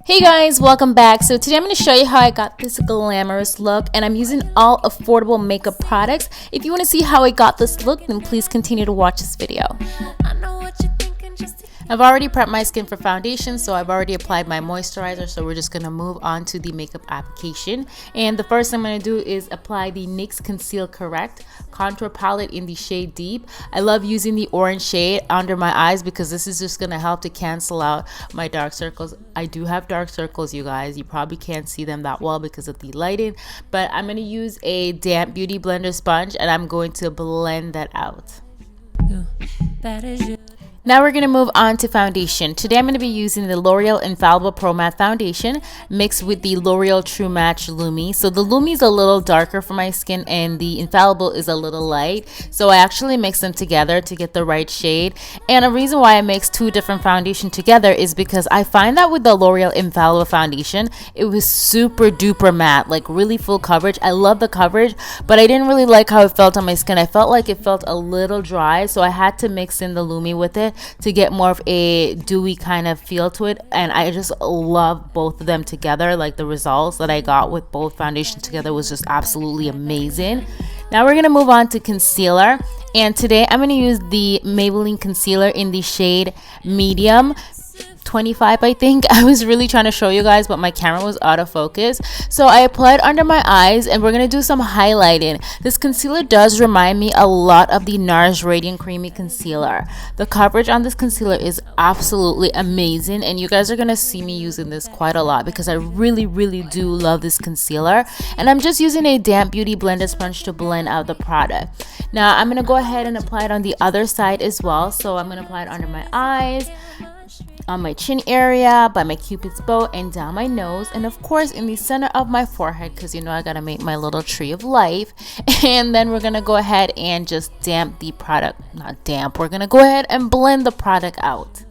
Hey guys, welcome back. So today I'm going to show you how I got this glamorous look, and I'm using all affordable makeup products. If you want to see how I got this look, then please continue to watch this video. I've already prepped my skin for foundation, so I've already applied my moisturizer, so we're just going to move on to the makeup application. And the first thing I'm going to do is apply the NYX Conceal Correct contour palette in the shade Deep. I love using the orange shade under my eyes because this is just going to help to cancel out my dark circles. I do have dark circles, you guys. You probably can't see them that well because of the lighting, but I'm going to use a damp beauty blender sponge and I'm going to blend that out. Now we're going to move on to foundation. Today I'm going to be using the L'Oreal Infallible Pro Matte Foundation mixed with the L'Oreal True Match Lumi. So the Lumi is a little darker for my skin and the Infallible is a little light. So I actually mix them together to get the right shade. And a reason why I mix two different foundation together is because I find that with the L'Oreal Infallible foundation, it was super duper matte, like really full coverage. I love the coverage, but I didn't really like how it felt on my skin. I felt like it felt a little dry, so I had to mix in the Lumi with it to get more of a dewy kind of feel to it, and I just love both of them together. Like the results that I got with both foundations together was just absolutely amazing. Now we're gonna move on to concealer, and today I'm gonna use the Maybeline concealer in the shade medium 25, I think. I was really trying to show you guys, but my camera was out of focus, so I applied under my eyes and we're gonna do some highlighting. This concealer does remind me a lot of the NARS Radiant Creamy Concealer. The coverage on this concealer is absolutely amazing, and you guys are gonna see me using this quite a lot because I really do love this concealer. And I'm just using a damp beauty blender sponge to blend out the product. Now I'm gonna go ahead and apply it on the other side as well. So I'm gonna apply it under my eyes, on my chin area, by my cupid's bow, and down my nose, and of course in the center of my forehead, because you know I gotta make my little tree of life. And then we're gonna go ahead and just damp the product, not damp, we're gonna go ahead and blend the product out.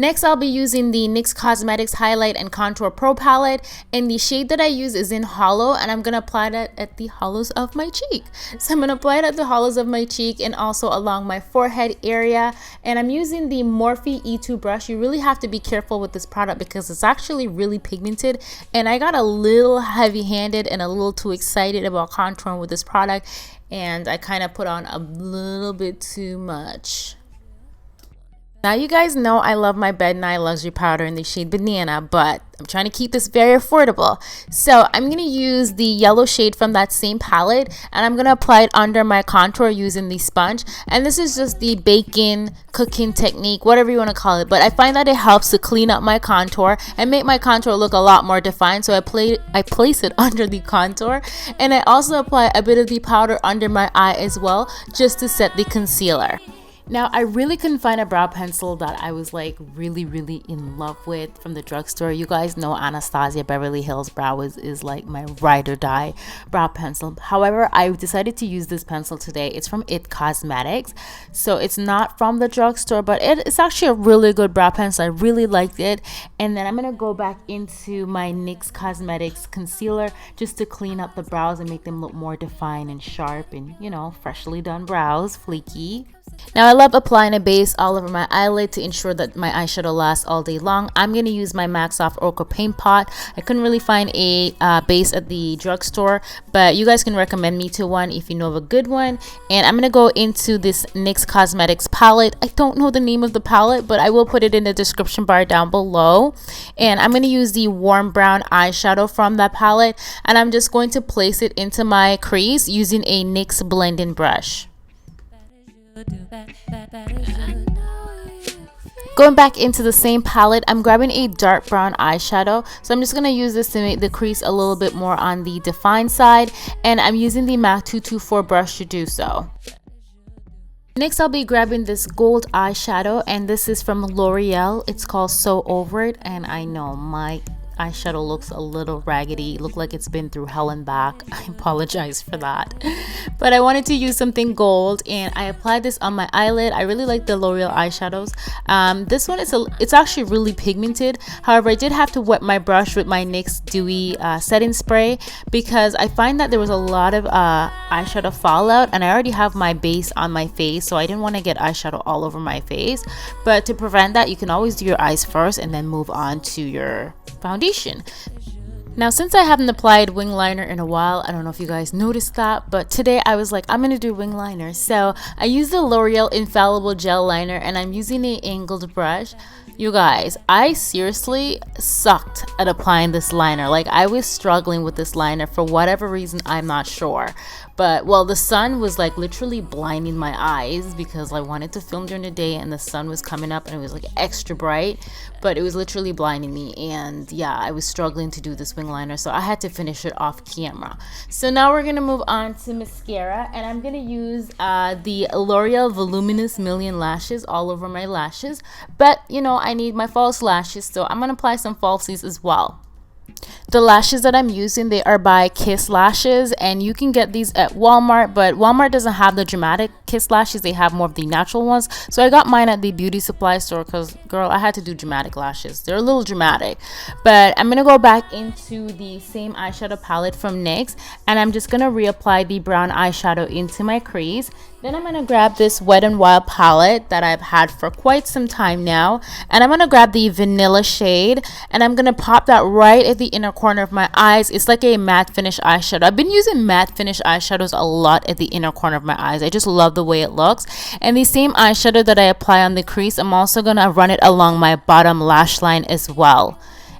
Next, I'll be using the NYX Cosmetics Highlight and Contour Pro Palette, and the shade that I use is in Hollow, and I'm going to apply that at the hollows of my cheek. So I'm going to apply it at the hollows of my cheek and also along my forehead area, and I'm using the Morphe E2 brush. You really have to be careful with this product because it's actually really pigmented, and I got a little heavy-handed and a little too excited about contouring with this product, and I kind of put on a little bit too much. Now you guys know I love my Bed Nye Luxury Powder in the shade Banana, but I'm trying to keep this very affordable. So I'm going to use the yellow shade from that same palette, and I'm going to apply it under my contour using the sponge. And this is just the baking cooking technique, whatever you want to call it, but I find that it helps to clean up my contour and make my contour look a lot more defined. So I place it under the contour, and I also apply a bit of the powder under my eye as well, just to set the concealer. Now, I really couldn't find a brow pencil that I was like really in love with from the drugstore. You guys know Anastasia Beverly Hills Brow is like my ride or die brow pencil. However, I decided to use this pencil today. It's from It Cosmetics. So it's not from the drugstore, but it's actually a really good brow pencil. I really liked it. And then I'm going to go back into my NYX Cosmetics concealer just to clean up the brows and make them look more defined and sharp and, you know, freshly done brows, flaky. Now I love applying a base all over my eyelid to ensure that my eyeshadow lasts all day long. I'm going to use my MAC Soft Ochre Paint Pot. I couldn't really find a base at the drugstore, but you guys can recommend me to one if you know of a good one. And I'm going to go into this NYX Cosmetics palette. I don't know the name of the palette, but I will put it in the description bar down below. And I'm going to use the warm brown eyeshadow from that palette, and I'm just going to place it into my crease using a NYX blending brush. Going back into the same palette, I'm grabbing a dark brown eyeshadow. So I'm just going to use this to make the crease a little bit more on the defined side, and I'm using the MAC 224 brush to do so. Next, I'll be grabbing this gold eyeshadow, and this is from L'Oreal. It's called So Over It, and I know eyeshadow looks a little raggedy. It looked like it's been through hell and back. I apologize for that. But I wanted to use something gold, and I applied this on my eyelid. I really like the L'Oreal eyeshadows. This one it's actually really pigmented. However, I did have to wet my brush with my NYX Dewy setting spray because I find that there was a lot of eyeshadow fallout, and I already have my base on my face, so I didn't want to get eyeshadow all over my face. But to prevent that, you can always do your eyes first and then move on to your foundation. Now, since I haven't applied wing liner in a while, I don't know if you guys noticed that, but today I was like, I'm gonna do wing liner. So I used the L'Oreal Infallible gel liner, and I'm using an angled brush. You guys, I seriously sucked at applying this liner. Like, I was struggling with this liner for whatever reason, I'm not sure. But, well, the sun was like literally blinding my eyes because I wanted to film during the day and the sun was coming up and it was like extra bright, but it was literally blinding me. And yeah, I was struggling to do this wing liner, so I had to finish it off camera. So now we're gonna move on to mascara, and I'm gonna use the L'Oreal Voluminous Million Lashes all over my lashes. But you know, I need my false lashes, so I'm gonna apply some falsies as well. The lashes that I'm using, they are by Kiss Lashes, and you can get these at Walmart, but Walmart doesn't have the dramatic Kiss lashes. They have more of the natural ones. So I got mine at the beauty supply store because, girl, I had to do dramatic lashes. They're a little dramatic. But I'm going to go back into the same eyeshadow palette from NYX, and I'm just going to reapply the brown eyeshadow into my crease. Then I'm going to grab this Wet n Wild palette that I've had for quite some time now, and I'm going to grab the vanilla shade, and I'm going to pop that right at the inner corner of my eyes. It's like a matte finish eyeshadow. I've been using matte finish eyeshadows a lot at the inner corner of my eyes. I just love the way it looks. And the same eyeshadow that I apply on the crease, I'm also going to run it along my bottom lash line as well.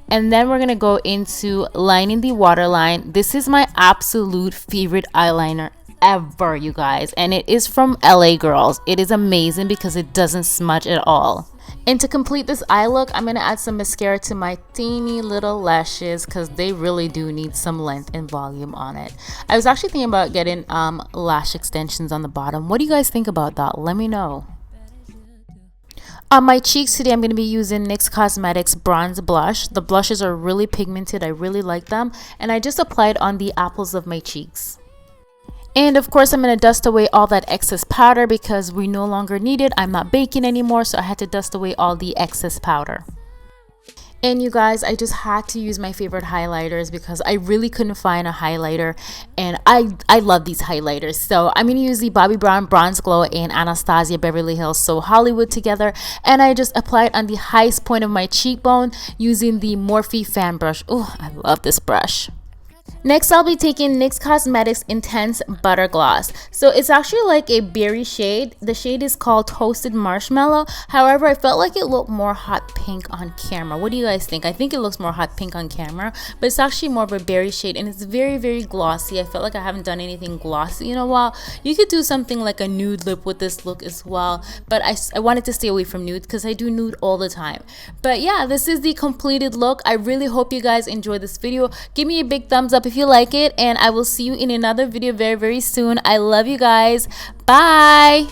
And then we're going to go into lining the waterline. This is my absolute favorite eyeliner ever, you guys, and it is from LA Girls. It is amazing because it doesn't smudge at all. And to complete this eye look, I'm going to add some mascara to my teeny little lashes because they really do need some length and volume on it. I was actually thinking about getting lash extensions on the bottom. What do you guys think about that? Let me know. On my cheeks today, I'm going to be using NYX Cosmetics Bronze Blush. The blushes are really pigmented. I really like them. And I just applied on the apples of my cheeks. And of course, I'm going to dust away all that excess powder because we no longer need it. I'm not baking anymore, so I had to dust away all the excess powder. And you guys, I just had to use my favorite highlighters because I really couldn't find a highlighter, and I love these highlighters. So I'm going to use the Bobbi Brown Bronze Glow and Anastasia Beverly Hills So Hollywood together, and I just applied on the highest point of my cheekbone using the Morphe fan brush. Oh, I love this brush. Next, I'll be taking NYX Cosmetics Intense Butter Gloss. So it's actually like a berry shade. The shade is called Toasted Marshmallow. However, I felt like it looked more hot pink on camera. What do you guys think? I think it looks more hot pink on camera, but it's actually more of a berry shade, and it's very, very glossy. I felt like I haven't done anything glossy in a while. You could do something like a nude lip with this look as well, but I wanted to stay away from nude because I do nude all the time. But yeah, this is the completed look. I really hope you guys enjoyed this video. Give me a big thumbs up if you like it, and I will see you in another video very, very soon. I love you guys. Bye.